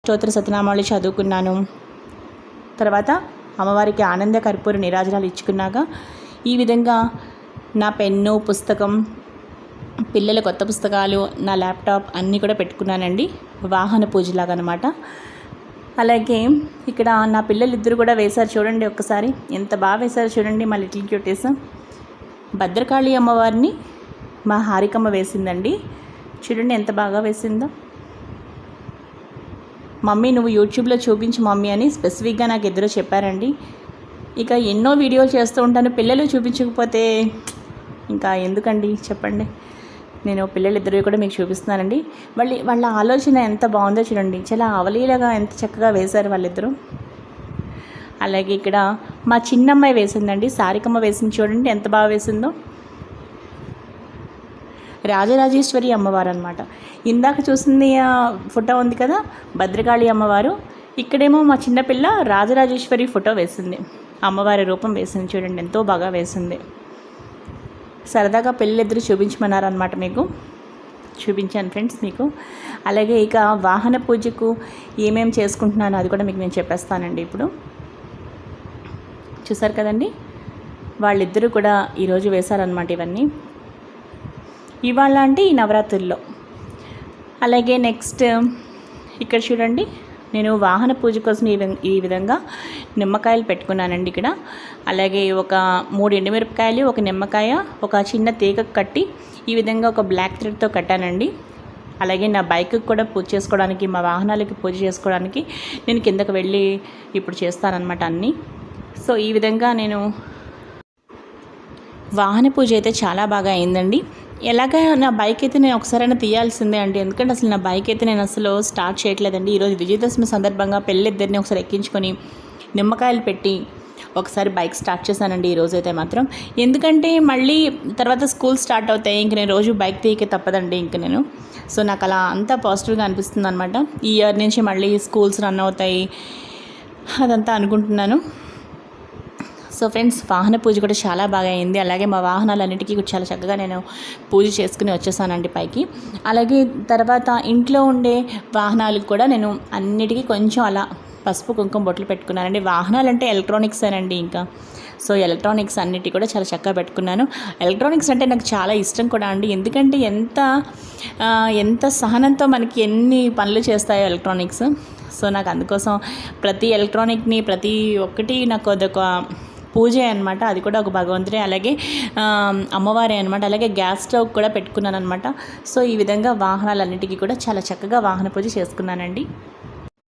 స్తోత్ర సతనామాలు చదువుకున్నాను. తర్వాత అమ్మవారికి ఆనంద కర్పూర నీరాజనాలు ఇచ్చుకున్నాక ఈ విధంగా నా పెన్ను, పుస్తకం, పిల్లల కొత్త పుస్తకాలు, నా ల్యాప్టాప్ అన్నీ కూడా పెట్టుకున్నానండి. వాహన పూజలాగా అనమాట. అలాగే ఇక్కడ నా పిల్లలు ఇద్దరు కూడా వేశారు చూడండి, ఒక్కసారి ఎంత బాగా వేశారు చూడండి. మా లిటిల్ క్యూటీస్. భద్రకాళి అమ్మవారిని మా హారికమ్మ వేసిందండి. చూడండి ఎంత బాగా వేసిందో. మమ్మీ నువ్వు యూట్యూబ్లో చూపించు మమ్మీ అని స్పెసిఫిక్గా నాకు ఇద్దరు చెప్పారండి. ఇక ఎన్నో వీడియోలు చేస్తూ ఉంటాను, పిల్లలు చూపించకపోతే ఇంకా ఎందుకండి చెప్పండి. నేను పిల్లలిద్దరూ కూడా మీకు చూపిస్తున్నానండి. వాళ్ళ ఆలోచన ఎంత బాగుందో చూడండి. చాలా అవలీలగా ఎంత చక్కగా వేశారు వాళ్ళిద్దరూ. అలాగే ఇక్కడ మా చిన్నమ్మాయి వేసిందండి, సారికమ్మ వేసింది చూడండి ఎంత బాగా వేసిందో. రాజరాజేశ్వరి అమ్మవారు అనమాట. ఇందాక చూసింది ఫోటో ఉంది కదా భద్రకాళి అమ్మవారు, ఇక్కడేమో మా చిన్నపిల్ల రాజరాజేశ్వరి ఫోటో వేసింది, అమ్మవారి రూపం వేసింది చూడండి ఎంతో బాగా వేసింది. సరదాగా పిల్లలిద్దరూ చూపించమన్నారనమాట, మీకు చూపించాను ఫ్రెండ్స్ మీకు. అలాగే ఇక వాహన పూజకు ఏమేమి చేసుకుంటున్నానో అది కూడా మీకు నేను చెప్పేస్తానండి. ఇప్పుడు చూసారు కదండి, వాళ్ళిద్దరూ కూడా ఈరోజు వేశారనమాట ఇవన్నీ. ఇవాళ అంటే ఈ నవరాత్రుల్లో. అలాగే నెక్స్ట్ ఇక్కడ చూడండి, నేను వాహన పూజ కోసం ఈ విధంగా నిమ్మకాయలు పెట్టుకున్నానండి ఇక్కడ. అలాగే ఒక 3 ఎండుమిరపకాయలు, ఒక నిమ్మకాయ, ఒక చిన్న తీగ కట్టి ఈ విధంగా ఒక బ్లాక్ థ్రెడ్తో కట్టానండి. అలాగే నా బైక్కి కూడా పూజ చేసుకోవడానికి, మా వాహనాలకి పూజ చేసుకోవడానికి నేను కిందకు వెళ్ళి ఇప్పుడు చేస్తానన్నమాట అన్నీ. సో ఈ విధంగా నేను వాహన పూజ అయితే చాలా బాగా అయిందండి. ఎలాగ నా బైక్ అయితే నేను ఒకసారైనా తీయాల్సిందే అండి, ఎందుకంటే అసలు నా బైక్ అయితే నేను అసలు స్టార్ట్ చేయట్లేదండి. ఈరోజు విజయదశమి సందర్భంగా పెళ్ళిద్దరిని ఒకసారి ఎక్కించుకొని నిమ్మకాయలు పెట్టి ఒకసారి బైక్ స్టార్ట్ చేశానండి ఈరోజు అయితే మాత్రం. ఎందుకంటే మళ్ళీ తర్వాత స్కూల్ స్టార్ట్ అవుతాయి, ఇంక నేను రోజు బైక్ తీయకే తప్పదండి ఇంక నేను. సో నాకు అలా అంతా పాజిటివ్గా అనిపిస్తుంది అనమాట. ఈ ఇయర్ నుంచి మళ్ళీ స్కూల్స్ రన్ అవుతాయి అదంతా అనుకుంటున్నాను. సో ఫ్రెండ్స్, వాహన పూజ కూడా చాలా బాగా అయింది. అలాగే మా వాహనాలన్నిటికీ చాలా చక్కగా నేను పూజ చేసుకుని వచ్చేసానండి పైకి. అలాగే తర్వాత ఇంట్లో ఉండే వాహనాలకు కూడా నేను అన్నిటికీ కొంచెం అలా పసుపు కుంకుమ బొట్లు పెట్టుకున్నానండి. వాహనాలు అంటే ఎలక్ట్రానిక్స్ అండి ఇంకా. సో ఎలక్ట్రానిక్స్ అన్నిటి కూడా చాలా చక్కగా పెట్టుకున్నాను. ఎలక్ట్రానిక్స్ అంటే నాకు చాలా ఇష్టం కూడా అండి, ఎందుకంటే ఎంత సహనంతో మనకి ఎన్ని పనులు చేస్తాయో ఎలక్ట్రానిక్స్. సో నాకు అందుకోసం ప్రతి ఎలక్ట్రానిక్ని ప్రతి ఒక్కటి నాకు అదొక పూజే అనమాట, అది కూడా ఒక భగవంతుడే, అలాగే అమ్మవారే అనమాట. అలాగే గ్యాస్ స్టవ్ కూడా పెట్టుకున్నాను అనమాట. సో ఈ విధంగా వాహనాలన్నిటికీ కూడా చాలా చక్కగా వాహన పూజ చేసుకున్నానండి.